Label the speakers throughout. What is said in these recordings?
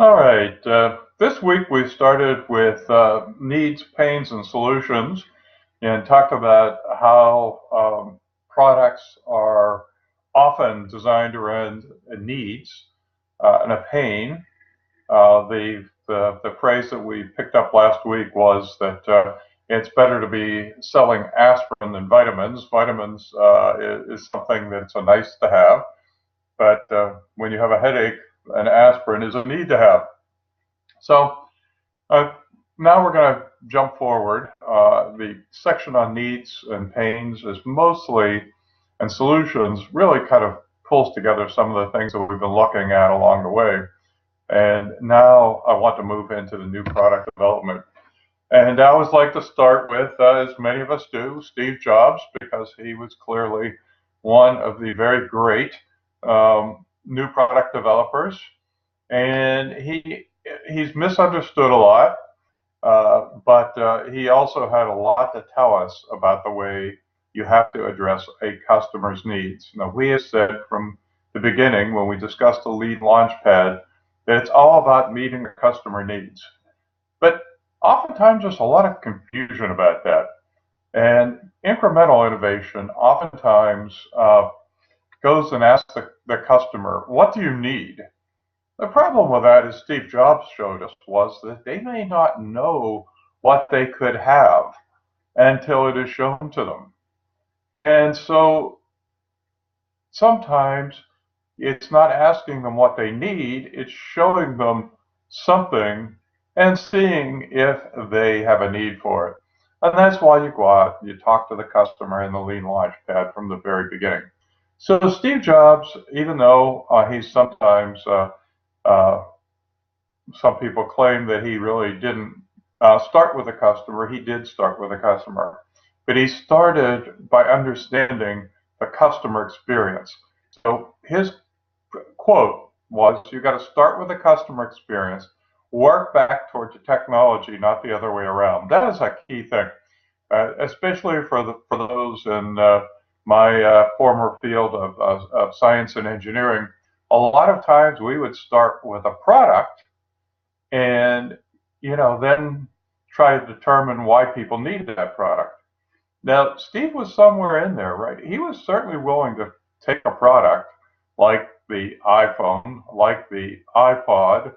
Speaker 1: All right. This week we started with needs, pains, and solutions and talked about how products are often designed around needs and a pain. The phrase that we picked up last week was that it's better to be selling aspirin than vitamins. Vitamins is something that's a nice to have, but when you have a headache, an aspirin is a need to have. So uh, now we're going to jump forward. The section on needs and pains is mostly, and solutions really kind of pulls together some of the things that we've been looking at along the way. And now I want to move into the new product development. And I always like to start with, as many of us do, Steve Jobs, because he was clearly one of the very great new product developers. And he's misunderstood a lot, but he also had a lot to tell us about the way you have to address a customer's needs. Now, we have said from the beginning when we discussed the lead launchpad that it's all about meeting the customer needs. But oftentimes there's a lot of confusion about that. And incremental innovation oftentimes goes and asks the customer, what do you need? The problem with that, as Steve Jobs showed us, was that they may not know what they could have until it is shown to them. And so sometimes it's not asking them what they need, it's showing them something and seeing if they have a need for it. And that's why you go out, you talk to the customer in the lean launch pad from the very beginning. So Steve Jobs, even though he's sometimes uh, some people claim that he really didn't start with the customer. He did start with the customer, but he started by understanding the customer experience. So his quote was, you got to start with the customer experience, work back towards the technology, not the other way around. That is a key thing, especially for those in my former field of science and engineering. A lot of times we would start with a product and then try to determine why people needed that product. Now, Steve was somewhere in there, right? He was certainly willing to take a product like the iPhone, like the iPod,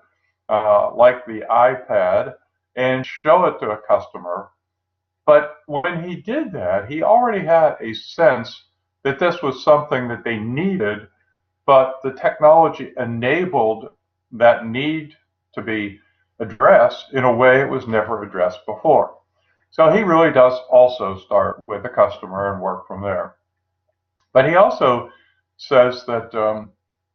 Speaker 1: like the iPad, and show it to a customer. But when he did that, he already had a sense that this was something that they needed, but the technology enabled that need to be addressed in a way it was never addressed before. So he really does also start with the customer and work from there. But he also says that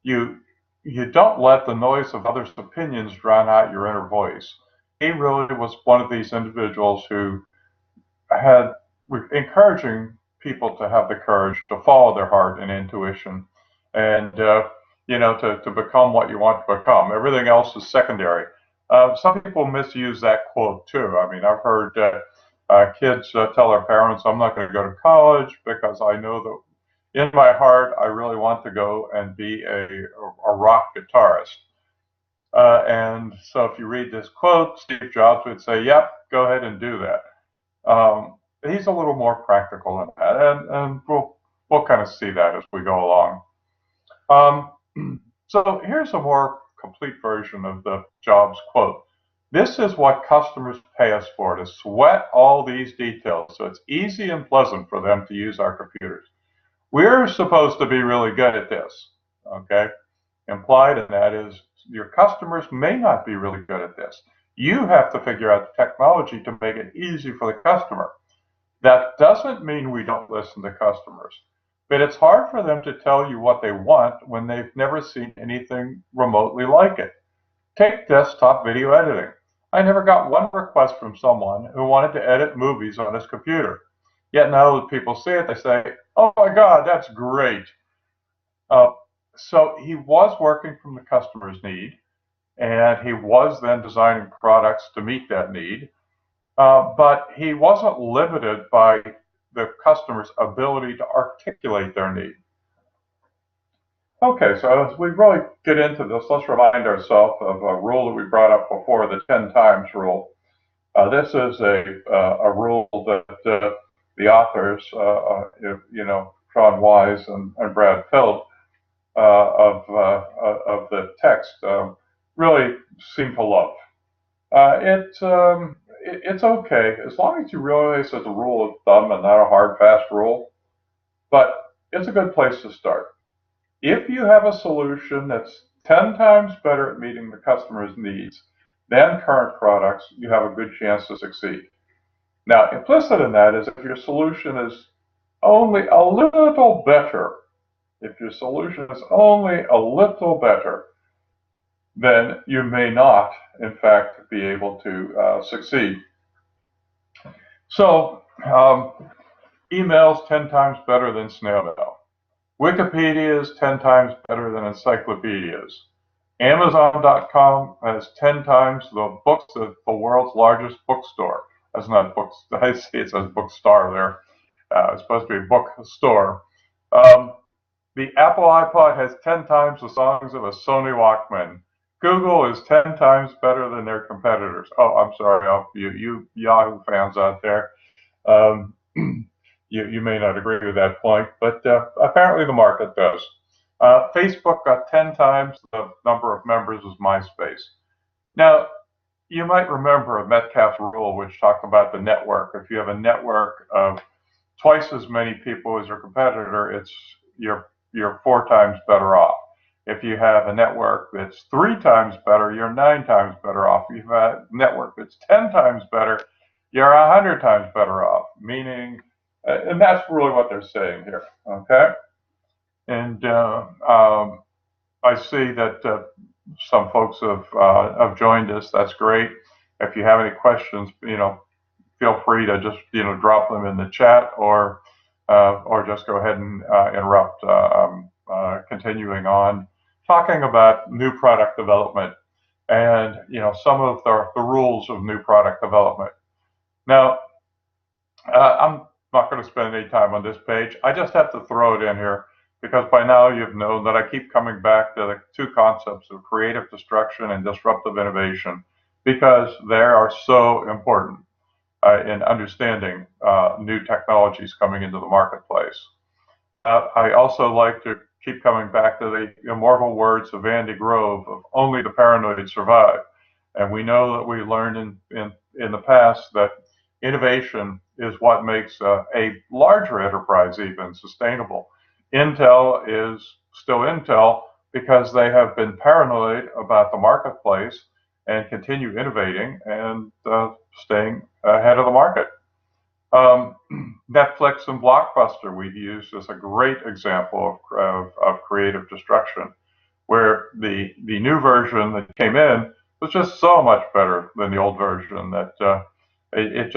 Speaker 1: you you don't let the noise of others' opinions drown out your inner voice. He really was one of these individuals who had encouraging people to have the courage to follow their heart and intuition, and to become what you want to become. Everything else is secondary. Some people misuse that quote too. I mean, I've heard kids tell their parents, "I'm not going to go to college because I know that in my heart I really want to go and be a rock guitarist." And so, if you read this quote, Steve Jobs would say, "Yep, go ahead and do that." Um, he's a little more practical than that, and we'll kind of see that as we go along. So here's a more complete version of the Jobs quote. This is what customers pay us for, to sweat all these details so it's easy and pleasant for them to use our computers. We're supposed to be really good at this, okay? Implied in that is your customers may not be really good at this. You have to figure out the technology to make it easy for the customer. That doesn't mean we don't listen to customers, but it's hard for them to tell you what they want when they've never seen anything remotely like it. Take desktop video editing. I never got one request from someone who wanted to edit movies on his computer. Yet now that people see it, they say, oh my God, that's great. Uh, so he was working from the customer's need, and he was then designing products to meet that need. But he wasn't limited by the customer's ability to articulate their need. Okay, so as we really get into this, let's remind ourselves of a rule that we brought up before, the 10 times rule. This is a rule that the authors, Sean Wise and Brad Philp of the text, really seem to love. It's okay as long as you realize it's a rule of thumb and not a hard fast rule, but it's a good place to start. If you have a solution that's 10 times better at meeting the customer's needs than current products, you have a good chance to succeed. Now, implicit in that is if your solution is only a little better, if your solution is only a little better, then you may not, in fact, be able to succeed. So, email's 10 times better than snail mail. Wikipedia is 10 times better than encyclopedias. Amazon.com has 10 times the books of the world's largest bookstore. That's not books. I see it says bookstore there. It's supposed to be a bookstore. Um, the Apple iPod has 10 times the songs of a Sony Walkman. Google is 10 times better than their competitors. Oh, I'm sorry, you Yahoo fans out there. Um, you may not agree with that point, but apparently the market does. Facebook got 10 times the number of members as MySpace. Now, you might remember Metcalfe's rule, which talked about the network. If you have a network of twice as many people as your competitor, you're 4 times better off. If you have a network that's 3 times better, you're 9 times better off. If you have a network that's 10 times better, you're 100 times better off. Meaning, and that's really what they're saying here. Okay, and I see that some folks have joined us. That's great. If you have any questions, feel free to just drop them in the chat or just go ahead and interrupt. Continuing on, talking about new product development and some of the rules of new product development. Now, I'm not going to spend any time on this page. I just have to throw it in here because by now you've known that I keep coming back to the two concepts of creative destruction and disruptive innovation because they are so important in understanding new technologies coming into the marketplace. I also like to keep coming back to the immortal words of Andy Grove of only the paranoid survive. And we know that we learned in the past that innovation is what makes a larger enterprise even sustainable. Intel is still Intel because they have been paranoid about the marketplace and continue innovating and staying ahead of the market. Netflix and Blockbuster we've used as a great example of creative destruction, where the new version that came in was just so much better than the old version that it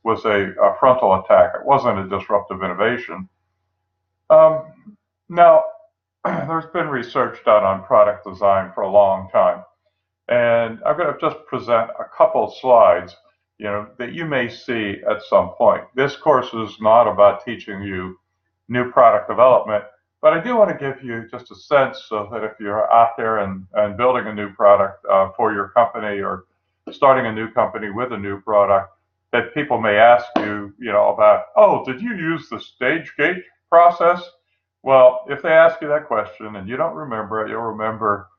Speaker 1: was a frontal attack. It wasn't a disruptive innovation. Now, there's been research done on product design for a long time, and I'm going to just present a couple of slides that you may see at some point. This course is not about teaching you new product development, but I do want to give you just a sense so that if you're out there and building a new product for your company or starting a new company with a new product, that people may ask you, about, oh, did you use the stage gate process? Well, if they ask you that question and you don't remember it, you'll remember,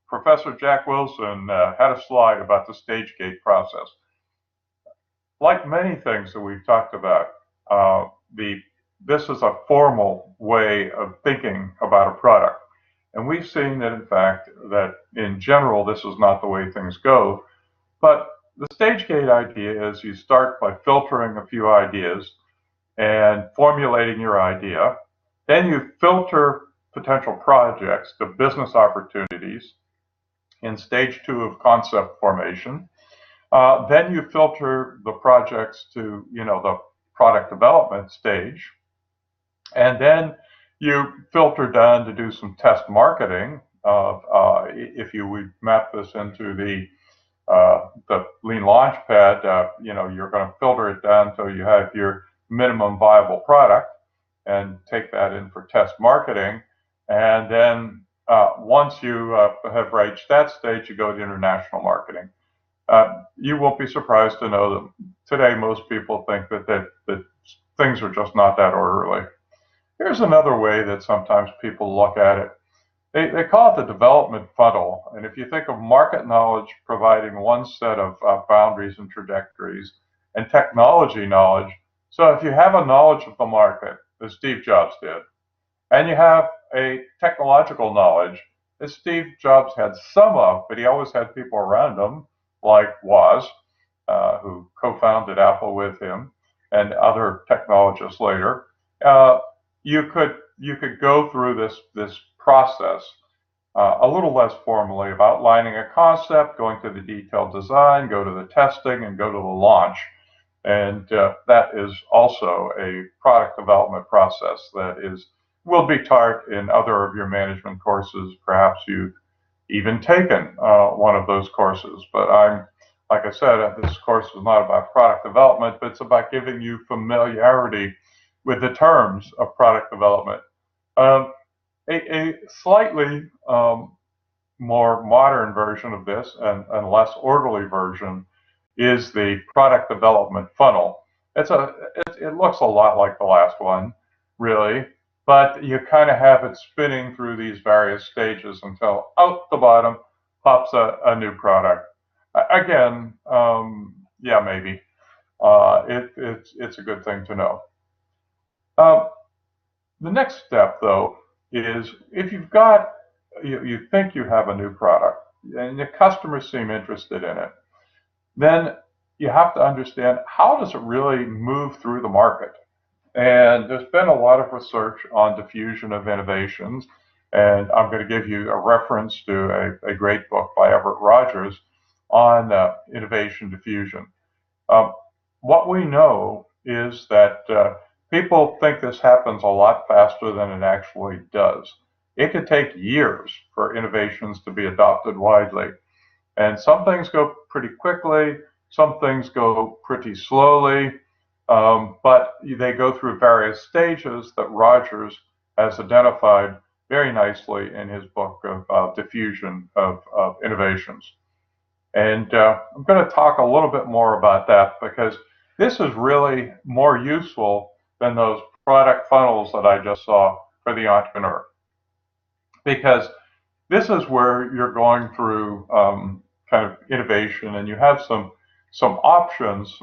Speaker 1: Professor Jack Wilson had a slide about the stage gate process. Like many things that we've talked about, this is a formal way of thinking about a product. And we've seen that, in fact, that in general, this is not the way things go. But the stage gate idea is you start by filtering a few ideas and formulating your idea. Then you filter potential projects to business opportunities in stage 2 of concept formation. Then you filter the projects to, the product development stage. And then you filter down to do some test marketing. If we map this into the Lean Launchpad, you're going to filter it down until you have your minimum viable product. and take that in for test marketing. And then once you have reached that stage, you go to international marketing. You won't be surprised to know that today most people think that things are just not that orderly. Here's another way that sometimes people look at it. They call it the development funnel. And if you think of market knowledge providing one set of boundaries and trajectories, and technology knowledge, so if you have a knowledge of the market, as Steve Jobs did, and you have a technological knowledge that Steve Jobs had some of, but he always had people around him, like Woz, who co-founded Apple with him, and other technologists later. You could go through this process a little less formally of outlining a concept, going to the detailed design, go to the testing, and go to the launch. And that is also a product development process that will be taught in other of your management courses. Perhaps you've even taken one of those courses. But like I said, this course is not about product development, but it's about giving you familiarity with the terms of product development. A slightly more modern version of this and less orderly version is the product development funnel. It looks a lot like the last one, really, but you kind of have it spinning through these various stages until out the bottom pops a new product. Again, yeah, maybe. It's a good thing to know. The next step, though, is if you think you have a new product and the customers seem interested in it, then you have to understand, how does it really move through the market? And there's been a lot of research on diffusion of innovations, and I'm going to give you a reference to a great book by Everett Rogers on innovation diffusion. What we know is that people think this happens a lot faster than it actually does. It could take years for innovations to be adopted widely. And some things go pretty quickly, some things go pretty slowly, but they go through various stages that Rogers has identified very nicely in his book of diffusion of innovations. And I'm going to talk a little bit more about that, because this is really more useful than those product funnels that I just saw for the entrepreneur. Because this is where you're going through kind of innovation, and you have some options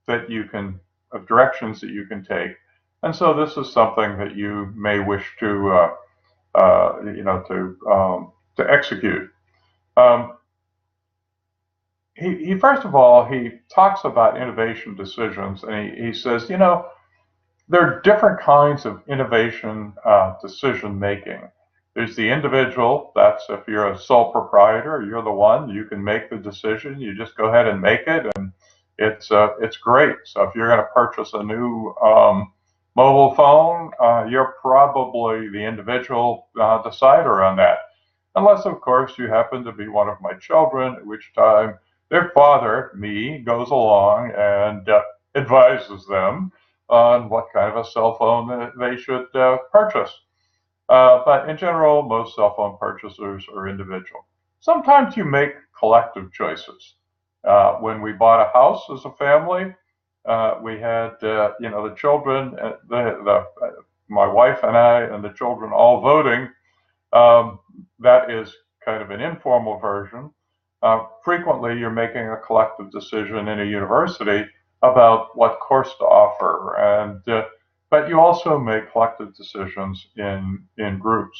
Speaker 1: that you can, of directions that you can take. And so this is something that you may wish to execute. He first of all, he talks about innovation decisions, and he says, there are different kinds of innovation decision making. There's the individual. That's if you're a sole proprietor, you're the one, you can make the decision. You just go ahead and make it, and it's great. So if you're going to purchase a new mobile phone, you're probably the individual decider on that. Unless, of course, you happen to be one of my children, at which time their father, me, goes along and advises them on what kind of a cell phone they should purchase. But in general, most cell phone purchasers are individual. Sometimes you make collective choices. When we bought a house as a family, we had the children, my wife and I, and the children all voting. That is kind of an informal version. Frequently, you're making a collective decision in a university about what course to offer, and but you also make collective decisions in groups.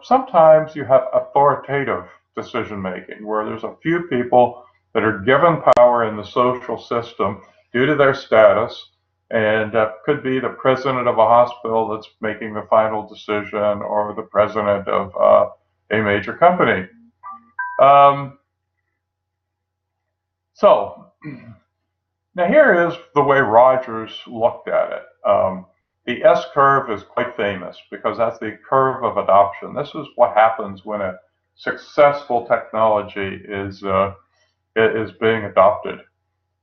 Speaker 1: Sometimes you have authoritative decision making, where there's a few people that are given power in the social system due to their status, and could be the president of a hospital that's making the final decision, or the president of a major company. So now here is the way Rogers looked at it. The S curve is quite famous because that's the curve of adoption. This is what happens when a successful technology is being adopted.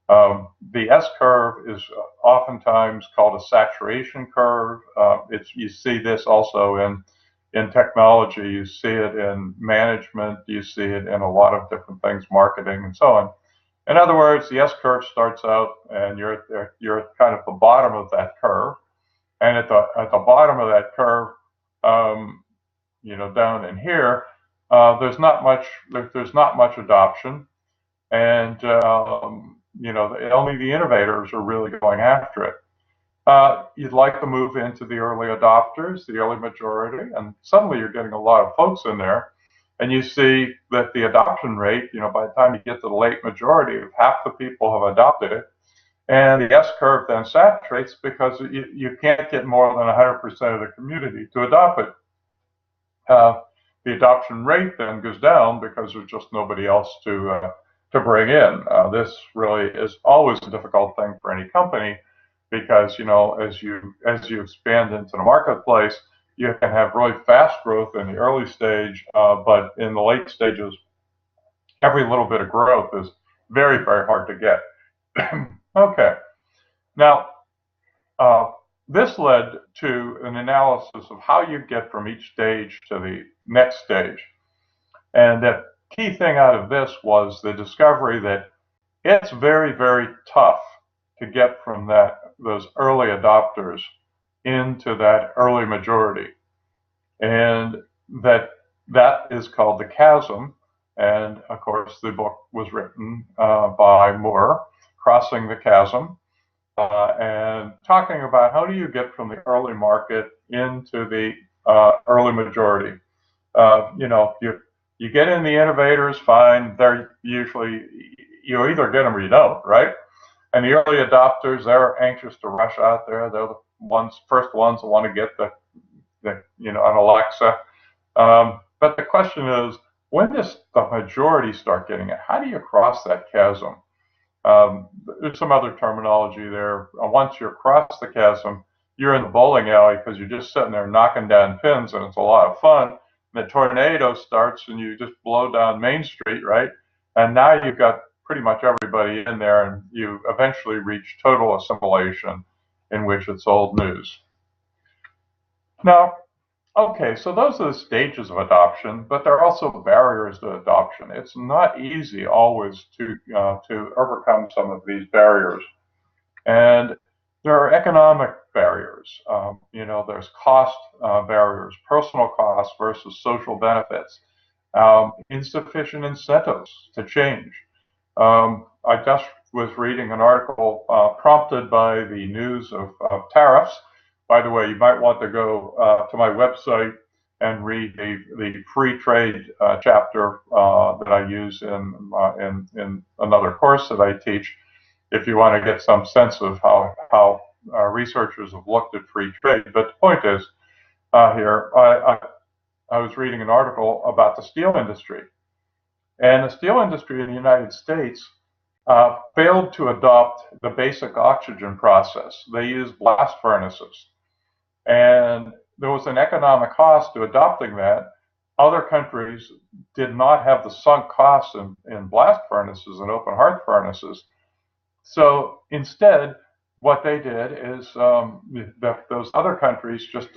Speaker 1: The S curve is oftentimes called a saturation curve. You see this also in technology. You see it in management. You see it in a lot of different things, marketing and so on. In other words, the S curve starts out, and you're at kind of the bottom of that curve, and at the bottom of that curve, down in here, there's not much adoption, and only the innovators are really going after it. You'd like to move into the early adopters, the early majority, and suddenly you're getting a lot of folks in there, and you see that the adoption rate, by the time you get to the late majority, half the people have adopted it, and the S curve then saturates because you can't get more than 100% of the community to adopt it. The adoption rate then goes down because there's just nobody else to bring in. This really is always a difficult thing for any company because as you expand into the marketplace, you can have really fast growth in the early stage, but in the late stages, every little bit of growth is very, very hard to get. Okay, now this led to an analysis of how you get from each stage to the next stage. And the key thing out of this was the discovery that it's very, very tough to get from those early adopters into that early majority. And that is called the chasm. And of course, the book was written by Moore, Crossing the Chasm. And talking about how do you get from the early market into the early majority. You get in the innovators, fine. They're usually, you either get them or you don't, right? And the early adopters, they're anxious to rush out there. They're the first ones that want to get an Alexa. But the question is, when does the majority start getting it? How do you cross that chasm? There's some other terminology there. Once you're across the chasm, you're in the bowling alley because you're just sitting there knocking down pins, and it's a lot of fun. And the tornado starts, and you just blow down Main Street, right? And now you've got pretty much everybody in there, and you eventually reach total assimilation, in which it's old news. Now, okay, so those are the stages of adoption, but there are also barriers to adoption. It's not easy always to overcome some of these barriers. And there are economic barriers. There's cost barriers, personal costs versus social benefits, insufficient incentives to change. I just was reading an article prompted by the news of tariffs. By the way, you might want to go to my website and read the free trade chapter that I use in another course that I teach, if you want to get some sense of how researchers have looked at free trade. But the point is, here, I was reading an article about the steel industry. And the steel industry in the United States failed to adopt the basic oxygen process. They used blast furnaces. And there was an economic cost to adopting that. Other countries did not have the sunk costs in blast furnaces and open hearth furnaces. So instead, what they did is those other countries just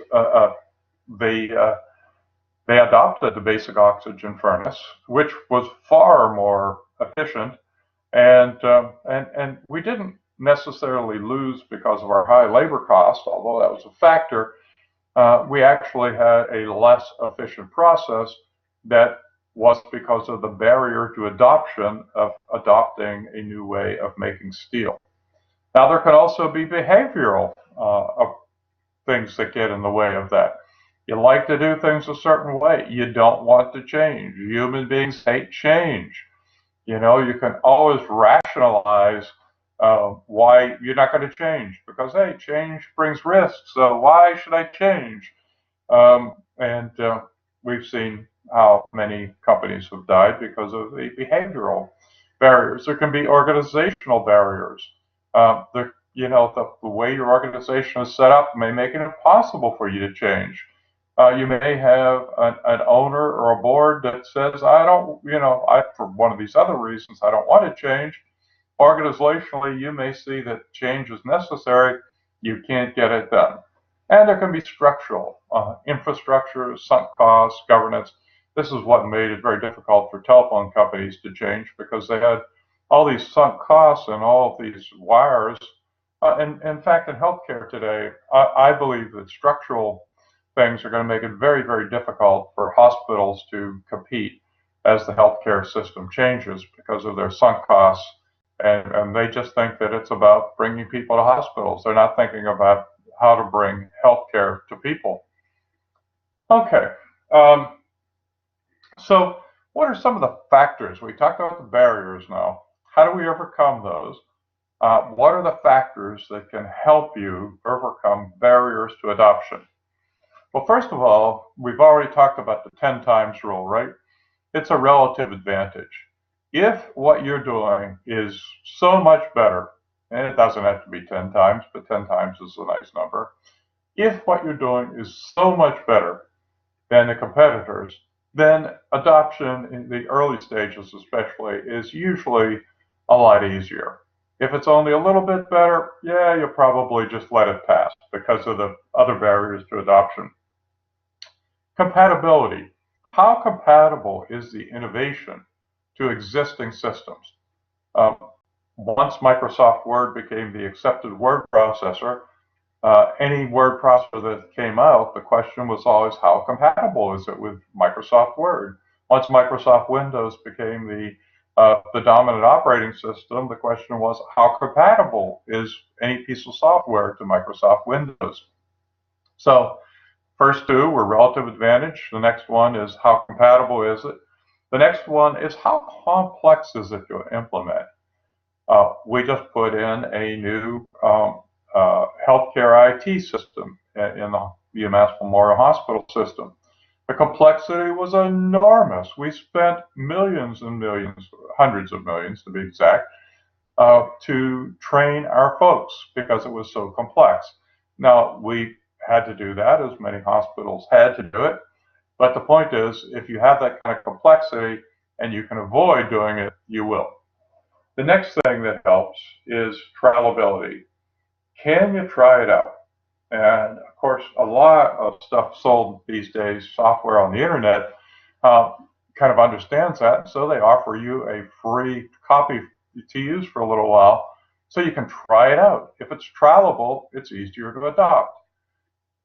Speaker 1: they adopted the basic oxygen furnace, which was far more efficient, and we didn't necessarily lose because of our high labor cost, although that was a factor. We actually had a less efficient process that was because of the barrier to adoption of adopting a new way of making steel. Now, there could also be behavioral things that get in the way of that. You like to do things a certain way. You don't want to change. Human beings hate change. You can always rationalize why you're not going to change, because, hey, change brings risk, so why should I change? We've seen how many companies have died because of the behavioral barriers. There can be organizational barriers. The way your organization is set up may make it impossible for you to change. You may have an owner or a board that says, for one of these other reasons, I don't want to change. Organizationally, you may see that change is necessary, you can't get it done. And there can be structural, infrastructure, sunk costs, governance. This is what made it very difficult for telephone companies to change because they had all these sunk costs and all of these wires. And in fact, in healthcare today, I believe that structural things are going to make it very, very difficult for hospitals to compete as the healthcare system changes because of their sunk costs. And they just think that it's about bringing people to hospitals. They're not thinking about how to bring healthcare to people. Okay, um, so what are some of the factors? We talked about the barriers now. How do we overcome those? What are the factors that can help you overcome barriers to adoption? Well, first of all, we've already talked about the 10 times rule, right? It's a relative advantage. If what you're doing is so much better, and it doesn't have to be 10 times, but 10 times is a nice number. If what you're doing is so much better than the competitors, then adoption in the early stages especially is usually a lot easier. If it's only a little bit better, yeah, you'll probably just let it pass because of the other barriers to adoption. Compatibility. How compatible is the innovation to existing systems? Um, Once Microsoft Word became the accepted word processor, any word processor that came out, the question was always how compatible is it with Microsoft Word? Once Microsoft Windows became the dominant operating system, the question was how compatible is any piece of software to Microsoft Windows? So first two were relative advantage. The next one is how compatible is it? The next one is how complex is it to implement? We just put in a new healthcare IT system in the UMass Memorial Hospital system. The complexity was enormous. We spent millions and millions, hundreds of millions to be exact, to train our folks because it was so complex. Now, we had to do that, as many hospitals had to do it. But the point is, if you have that kind of complexity and you can avoid doing it, you will. The next thing that helps is trialability. Can you try it out? And of course, a lot of stuff sold these days, software on the internet, kind of understands that. So they offer you a free copy to use for a little while so you can try it out. If it's trialable, it's easier to adopt.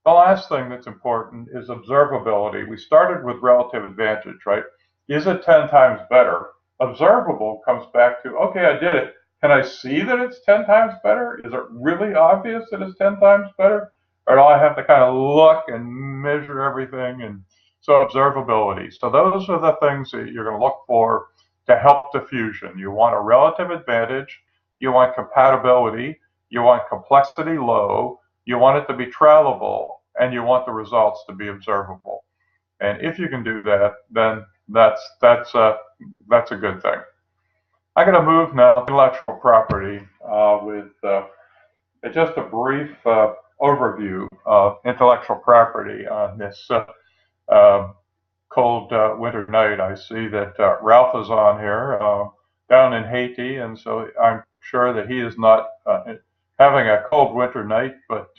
Speaker 1: The last thing that's important is observability. We started with relative advantage, right? Is it 10 times better? Observable comes back to, okay, I did it. Can I see that it's 10 times better? Is it really obvious that it's 10 times better? Or do I have to kind of look and measure everything? And so observability. So those are the things that you're going to look for to help diffusion. You want a relative advantage. You want compatibility. You want complexity low. You want it to be trialable. And you want the results to be observable. And if you can do that, then that's a good thing. I'm going to move now to intellectual property with just a brief overview of intellectual property on this cold winter night. I see that Ralph is on here down in Haiti, and so I'm sure that he is not having a cold winter night, but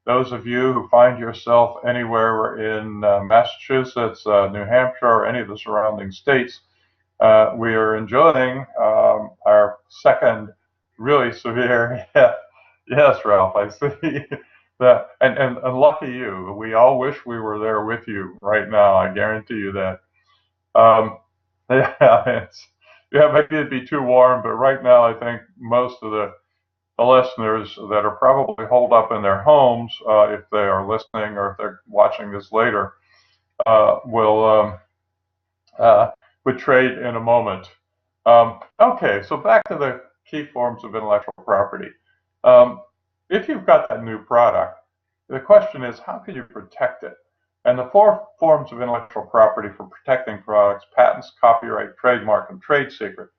Speaker 1: those of you who find yourself anywhere in Massachusetts, New Hampshire, or any of the surrounding states, we are enjoying our second really severe, yes, Ralph, I see that, and lucky you. We all wish we were there with you right now. I guarantee you that. Yeah, maybe it'd be too warm, but right now I think most of the listeners that are probably holed up in their homes, if they are listening or if they're watching this later, will would trade in a moment. Okay, so back to the key forms of intellectual property. If you've got that new product, the question is, how can you protect it? And the four forms of intellectual property for protecting products: patents, copyright, trademark, and trade secret.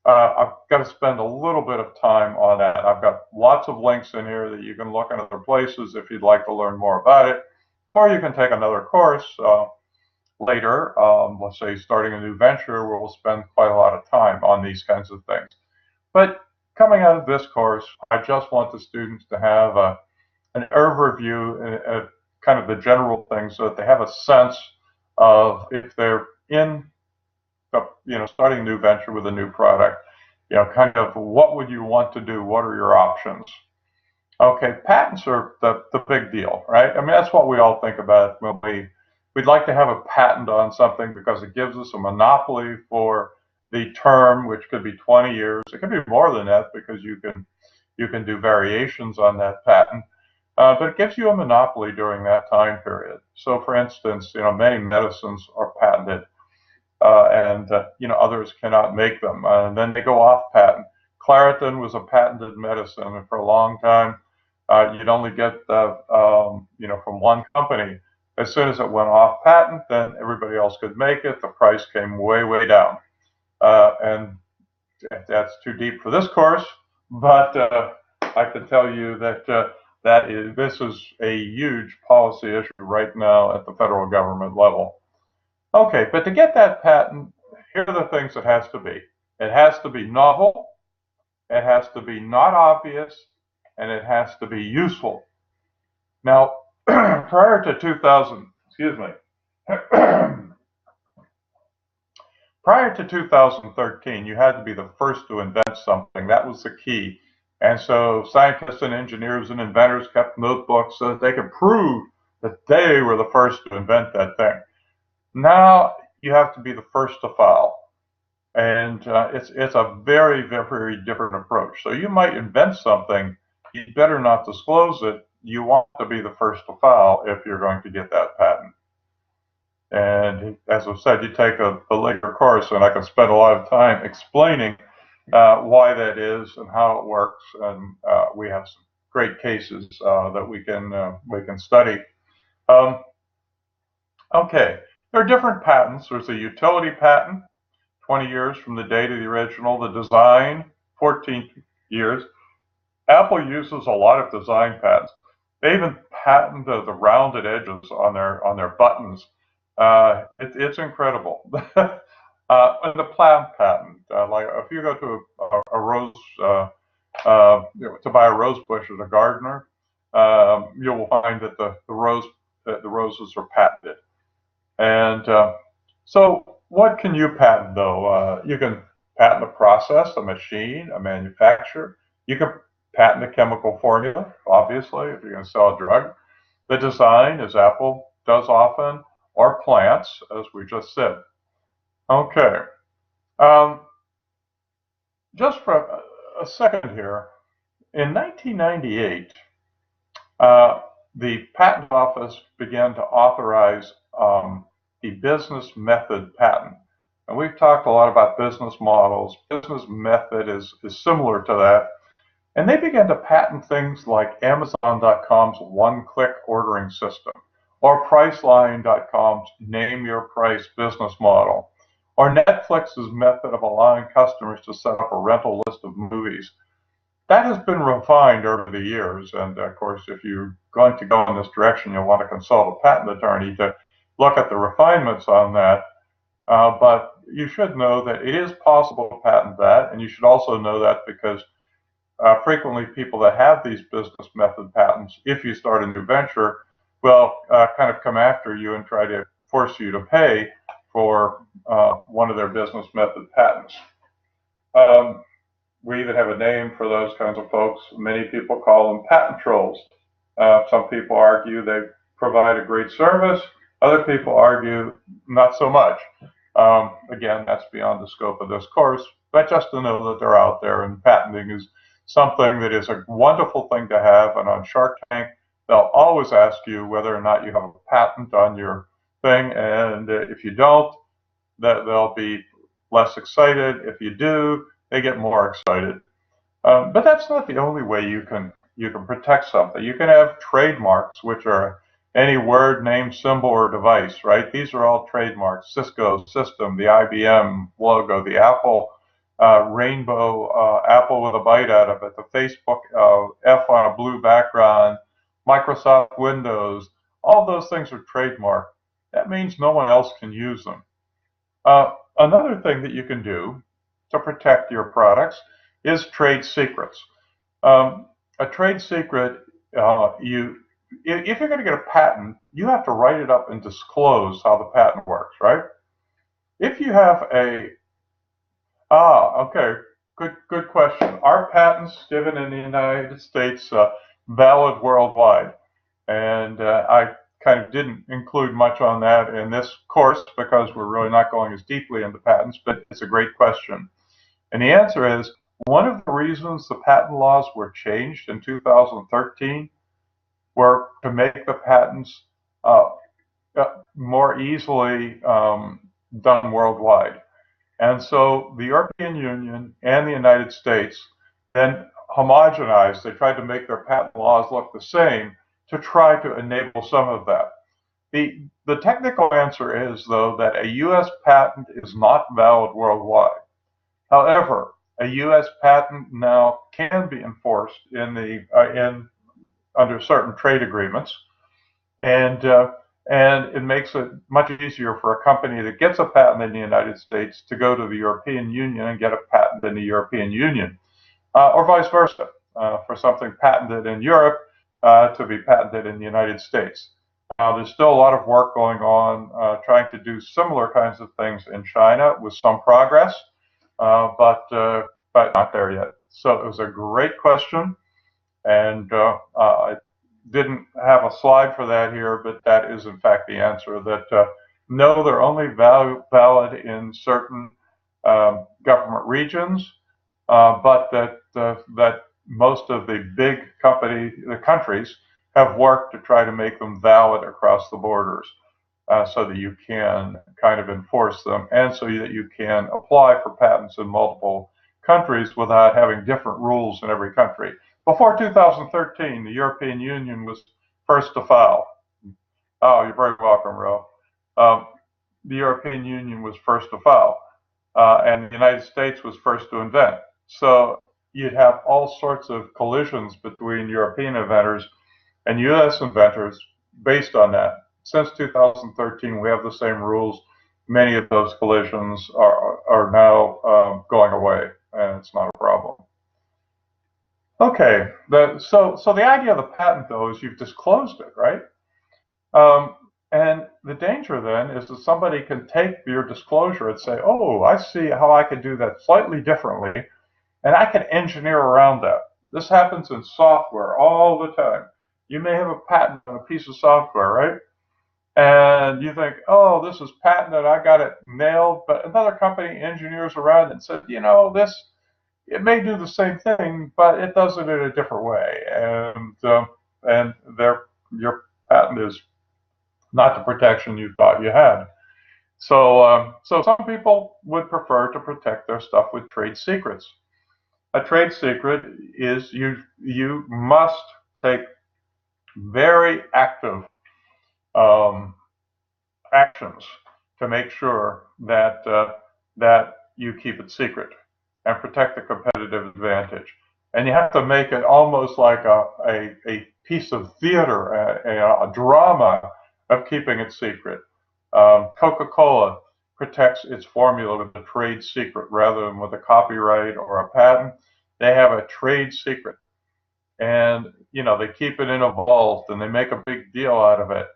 Speaker 1: I've got to spend a little bit of time on that. I've got lots of links in here that you can look in other places if you'd like to learn more about it. Or you can take another course later, let's say starting a new venture, where we'll spend quite a lot of time on these kinds of things. But coming out of this course, I just want the students to have an overview, kind of the general things, so that they have a sense of, if they're in, starting a new venture with a new product, kind of what would you want to do? What are your options? Okay, patents are the big deal, right? I mean, that's what we all think about when we'd like to have a patent on something because it gives us a monopoly for the term, which could be 20 years. It could be more than that because you can do variations on that patent. But it gives you a monopoly during that time period. So, for instance, many medicines are patented, and others cannot make them, and then they go off patent. Claritin was a patented medicine, and for a long time, you'd only get from one company. As soon as it went off patent, then everybody else could make it. The price came way, way down, and that's too deep for this course. But I can tell you that this is a huge policy issue right now at the federal government level. Okay, but to get that patent, here are the things it has to be. It has to be novel, it has to be not obvious, and it has to be useful. Now, prior to 2013, you had to be the first to invent something. That was the key. And so scientists and engineers and inventors kept notebooks so that they could prove that they were the first to invent that thing. Now you have to be the first to file, and it's a very, very different approach. So you might invent something, you better not disclose it. You want to be the first to file if you're going to get that patent. And as I said, you take a later course, and I can spend a lot of time explaining why that is and how it works. And we have some great cases that we can study. Okay. There are different patents. There's a utility patent, 20 years from the date of the original. The design, 14 years. Apple uses a lot of design patents. They even patent the rounded edges on their buttons. It's incredible. And the plant patent, like if you go to a rose, to buy a rose bush at a gardener, you will find that the roses are patented. And so what can you patent, though? You can patent a process, a machine, a manufacturer. You can patent a chemical formula, obviously, if you're going to sell a drug. The design, as Apple does often, or plants, as we just said. Okay. Just for a second here, in 1998, the Patent Office began to authorize the business method patent. And we've talked a lot about business models. Business method is similar to that. And they began to patent things like Amazon.com's one-click ordering system, or Priceline.com's name your price business model, or Netflix's method of allowing customers to set up a rental list of movies. That has been refined over the years, and of course, if you're going to go in this direction, you'll want to consult a patent attorney to look at the refinements on that. But you should know that it is possible to patent that, and you should also know that because frequently people that have these business method patents, if you start a new venture, will kind of come after you and try to force you to pay for one of their business method patents. We even have a name for those kinds of folks. Many people call them patent trolls. Some people argue they provide a great service. Other people argue not so much. Again, that's beyond the scope of this course, but just to know that they're out there, and patenting is something that is a wonderful thing to have. And on Shark Tank, they'll always ask you whether or not you have a patent on your thing, and if you don't, they'll be less excited. If you do, they get more excited. But that's not the only way you can protect something. You can have trademarks, which are any word, name, symbol, or device, right? These are all trademarks. Cisco system, the IBM logo, the Apple rainbow, Apple with a bite out of it, the Facebook F on a blue background, Microsoft Windows, all those things are trademarked. That means no one else can use them. Another thing that you can do to protect your products is trade secrets. A trade secret, if you're going to get a patent, you have to write it up and disclose how the patent works, right? If you have okay, good question. Are patents given in the United States valid worldwide? And I kind of didn't include much on that in this course because we're really not going as deeply into patents, but it's a great question. And the answer is, one of the reasons the patent laws were changed in 2013 were to make the patents uh, more easily done worldwide. And so the European Union and the United States then homogenized. They tried to make their patent laws look the same to try to enable some of that. The technical answer is, though, that a U.S. patent is not valid worldwide. However, a U.S. patent now can be enforced in under certain trade agreements, and it makes it much easier for a company that gets a patent in the United States to go to the European Union and get a patent in the European Union, or vice versa, for something patented in Europe to be patented in the United States. There's still a lot of work going on trying to do similar kinds of things in China with some progress, but not there yet. So it was a great question, and I didn't have a slide for that here, but that is in fact the answer. That no, they're only valid in certain government regions, but that most of the big countries have worked to try to make them valid across the borders, so that you can kind of enforce them, and so that you can apply for patents in multiple countries without having different rules in every country. Before 2013, the European Union was first to file. Oh, you're very welcome, Ro. The European Union was first to file, and the United States was first to invent. So you'd have all sorts of collisions between European inventors and U.S. inventors based on that. Since 2013, we have the same rules. Many of those collisions are now going away, and it's not a problem. Okay, so the idea of the patent, though, is you've disclosed it, right? And the danger then is that somebody can take your disclosure and say, oh, I see how I could do that slightly differently, and I can engineer around that. This happens in software all the time. You may have a patent on a piece of software, right? And you think, oh, this is patented, I got it nailed, but another company engineers around and said, you know, it may do the same thing, but it does it in a different way, and your patent is not the protection you thought you had. So some people would prefer to protect their stuff with trade secrets. A trade secret is you must take very active actions to make sure that you keep it secret and protect the competitive advantage. And you have to make it almost like a piece of theater, a drama of keeping it secret. Coca-Cola protects its formula with a trade secret rather than with a copyright or a patent. They have a trade secret. And, they keep it in a vault and they make a big deal out of it.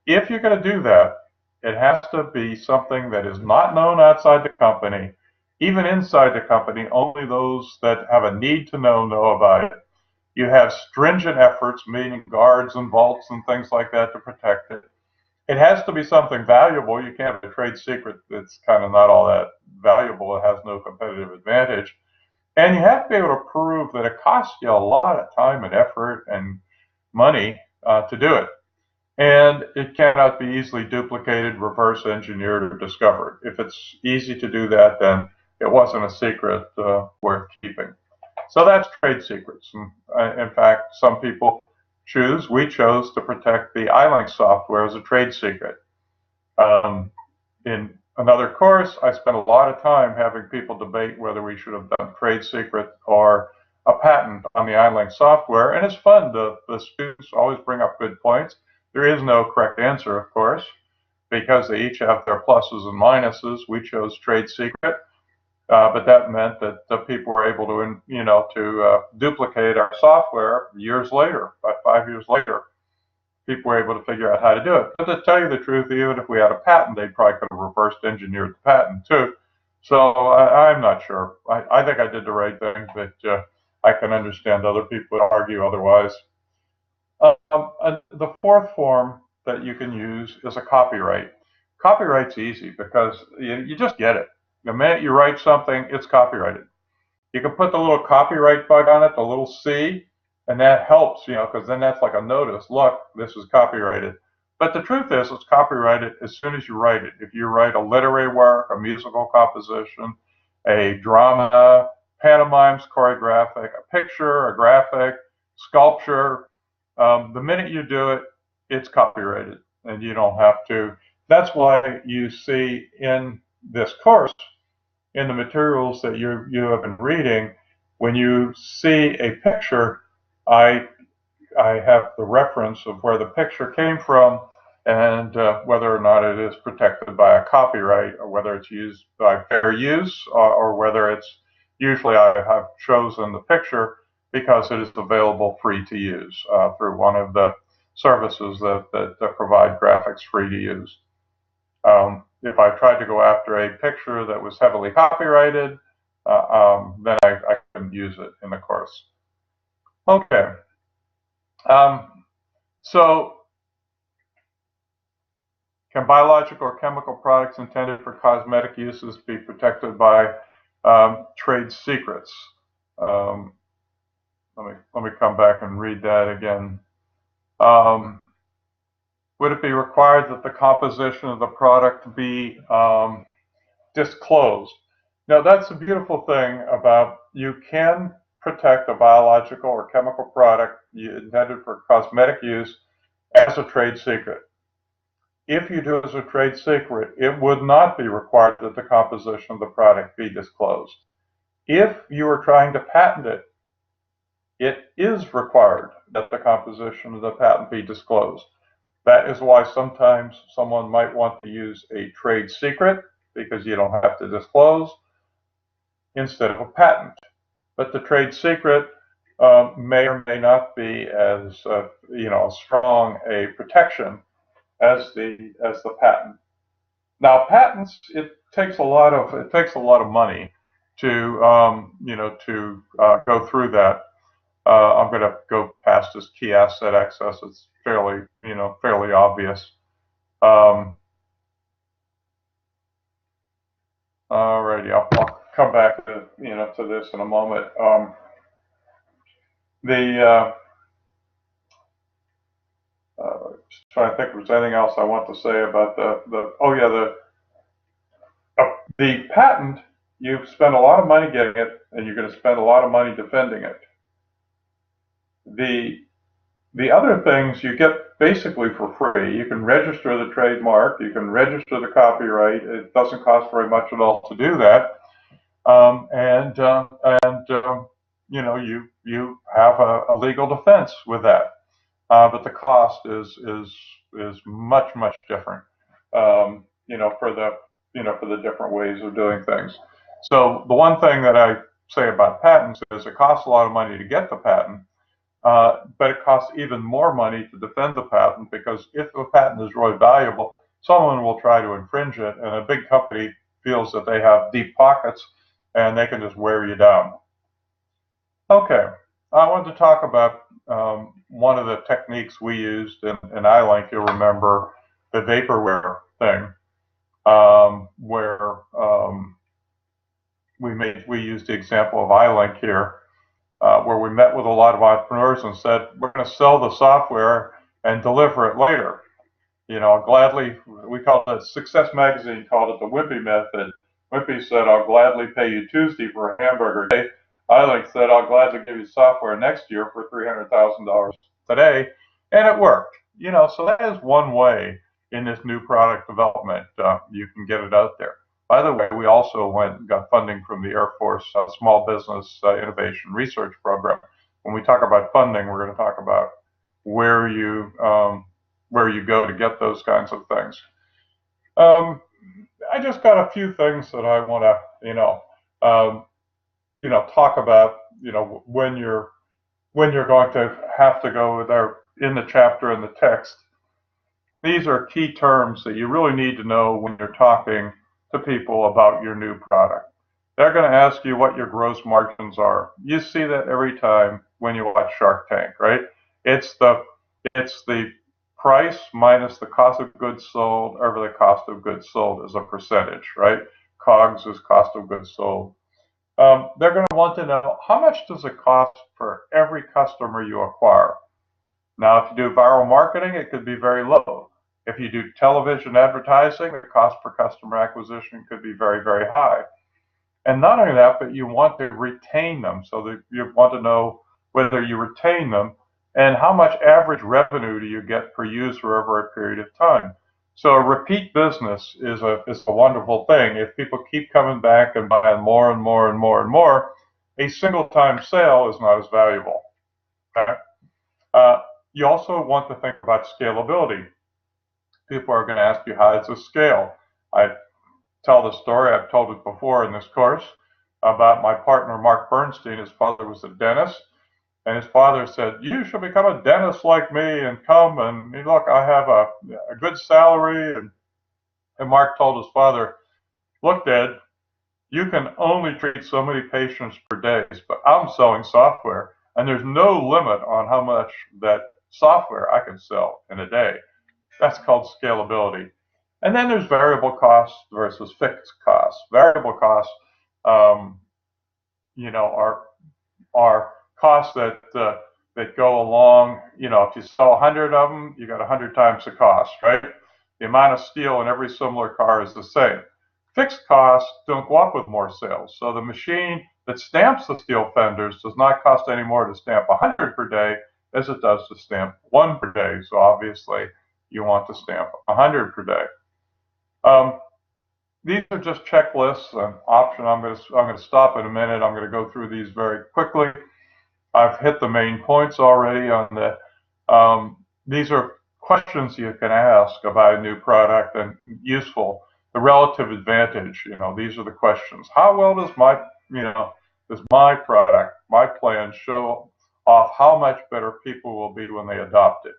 Speaker 1: If you're going to do that, it has to be something that is not known outside the company. Even inside the company, only those that have a need to know about it. You have stringent efforts, meaning guards and vaults and things like that to protect it. It has to be something valuable. You can't have a trade secret that's kind of not all that valuable. It has no competitive advantage. And you have to be able to prove that it costs you a lot of time and effort and money to do it. And it cannot be easily duplicated, reverse engineered, or discovered. If it's easy to do that, then it wasn't a secret worth keeping. So that's trade secrets. In fact, some people we chose to protect the iLink software as a trade secret. In another course, I spent a lot of time having people debate whether we should have done trade secret or a patent on the iLink software, and it's fun. The students always bring up good points. There is no correct answer, of course, because they each have their pluses and minuses. We chose trade secret. But that meant that the people were able to, duplicate our software years later, about 5 years later. People were able to figure out how to do it. But to tell you the truth, even if we had a patent, they probably could have reversed engineered the patent too. So I'm not sure. I think I did the right thing, but I can understand other people would argue otherwise. The fourth form that you can use is a copyright. Copyright's easy because you just get it. The minute you write something, it's copyrighted. You can put the little copyright bug on it, the little C, and that helps, because then that's like a notice. Look, this is copyrighted. But the truth is, it's copyrighted as soon as you write it. If you write a literary work, a musical composition, a drama, pantomimes, choreographic, a picture, a graphic, sculpture, the minute you do it, it's copyrighted, and you don't have to. That's why you see in this course, in the materials that you have been reading, when you see a picture, I I have the reference of where the picture came from and whether or not it is protected by a copyright, or whether it's used by fair use, or whether it's usually I have chosen the picture because it is available free to use through one of the services that provide graphics free to use. If I tried to go after a picture that was heavily copyrighted, then I couldn't use it in the course. Okay. Um, so can biological or chemical products intended for cosmetic uses be protected by trade secrets? Let me come back and read that again. Would it be required that the composition of the product be disclosed? Now, that's a beautiful thing about you can protect a biological or chemical product intended for cosmetic use as a trade secret. If you do it as a trade secret, it would not be required that the composition of the product be disclosed. If you are trying to patent it, it is required that the composition of the patent be disclosed. That is why sometimes someone might want to use a trade secret, because you don't have to disclose, instead of a patent. But the trade secret may or may not be as strong a protection as the patent. Now, patents, it takes a lot of money to go through that. I'm going to go past this key asset access. It's fairly obvious. Alrighty, I'll come back to this in a moment. Just trying to think if there's anything else I want to say about the patent. You've spent a lot of money getting it, and you're going to spend a lot of money defending it. The other things you get basically for free. You can register the trademark, you can register the copyright. It doesn't cost very much at all to do that, you have a legal defense with that. But the cost is much different. For the different ways of doing things. So the one thing that I say about patents is it costs a lot of money to get the patent, but it costs even more money to defend the patent, because if the patent is really valuable, someone will try to infringe it, and a big company feels that they have deep pockets and they can just wear you down. Okay, I wanted to talk about one of the techniques we used in iLink. You'll remember the vaporware thing, where we used the example of iLink here, where we met with a lot of entrepreneurs and said, we're going to sell the software and deliver it later. Gladly, we called it, Success Magazine called it the Wimpy method. Wimpy said, I'll gladly pay you Tuesday for a hamburger day. iLink said, I'll gladly give you software next year for $300,000 today. And it worked. So that is one way in this new product development. You can get it out there. By the way, we also got funding from the Air Force Small Business Innovation Research Program. When we talk about funding, we're going to talk about where you go to get those kinds of things. I just got a few things that I want to, um, talk about, when you're going to have to go there in the chapter in the text. These are key terms that you really need to know when you're talking to people about your new product. They're going to ask you what your gross margins are. You see that every time when you watch Shark Tank, right? It's the price minus the cost of goods sold over the cost of goods sold as a percentage, right? COGS is cost of goods sold. They're going to want to know how much does it cost for every customer you acquire. Now, if you do viral marketing, it could be very low. If you do television advertising, the cost per customer acquisition could be very, very high. And not only that, but you want to retain them. So that you want to know whether you retain them and how much average revenue do you get per user over a period of time. So a repeat business is a wonderful thing. If people keep coming back and buying more and more and more and more, a single time sale is not as valuable. Okay? You also want to think about scalability. People are going to ask you, how does this scale? I tell the story, I've told it before in this course, about my partner Mark Bernstein. His father was a dentist, and his father said, you should become a dentist like me and come and look, I have a good salary. And Mark told his father, look, Dad, you can only treat so many patients per day, but I'm selling software, and there's no limit on how much that software I can sell in a day. That's called scalability. And then there's variable costs versus fixed costs. Variable costs, are costs that go along. If you sell 100 of them, you got 100 times the cost, right? The amount of steel in every similar car is the same. Fixed costs don't go up with more sales. So the machine that stamps the steel fenders does not cost any more to stamp 100 per day as it does to stamp 1 per day. So obviously, you want to stamp 100 per day. These are just checklists and option. I'm going to stop in a minute. I'm going to go through these very quickly. I've hit the main points already on the. These are questions you can ask about a new product and useful. The relative advantage. These are the questions. How well does my product, my plan show off how much better people will be when they adopt it?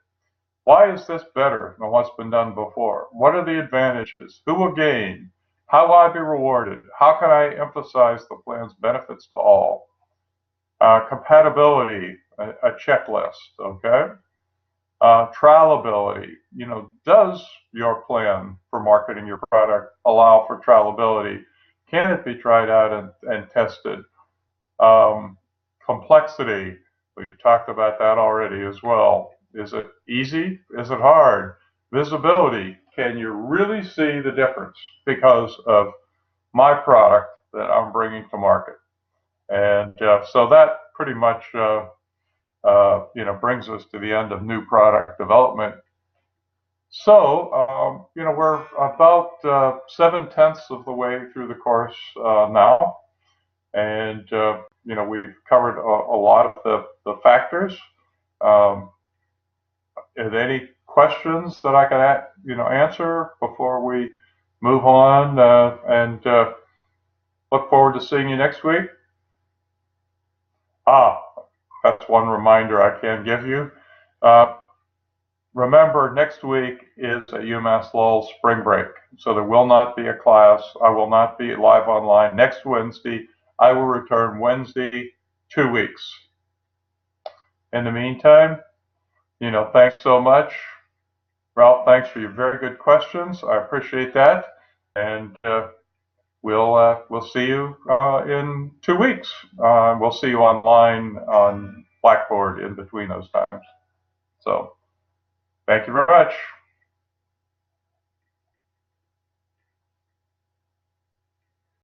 Speaker 1: Why is this better than what's been done before? What are the advantages? Who will gain? How will I be rewarded? How can I emphasize the plan's benefits to all? Compatibility, a checklist, okay? Trialability, does your plan for marketing your product allow for trialability? Can it be tried out and tested? Complexity, we talked about that already as well. Is it easy? Is it hard? Visibility. Can you really see the difference because of my product that I'm bringing to market? And so that pretty much, brings us to the end of new product development. So, we're about 7/10 of the way through the course now. And, we've covered a lot of the factors. Are there any questions that I can, answer before we move on and look forward to seeing you next week? That's one reminder I can give you. Remember, next week is a UMass Lowell spring break, so there will not be a class. I will not be live online next Wednesday. I will return Wednesday, 2 weeks. In the meantime, thanks so much. Ralph, thanks for your very good questions. I appreciate that. And we'll see you in 2 weeks. We'll see you online on Blackboard in between those times. So thank you very much.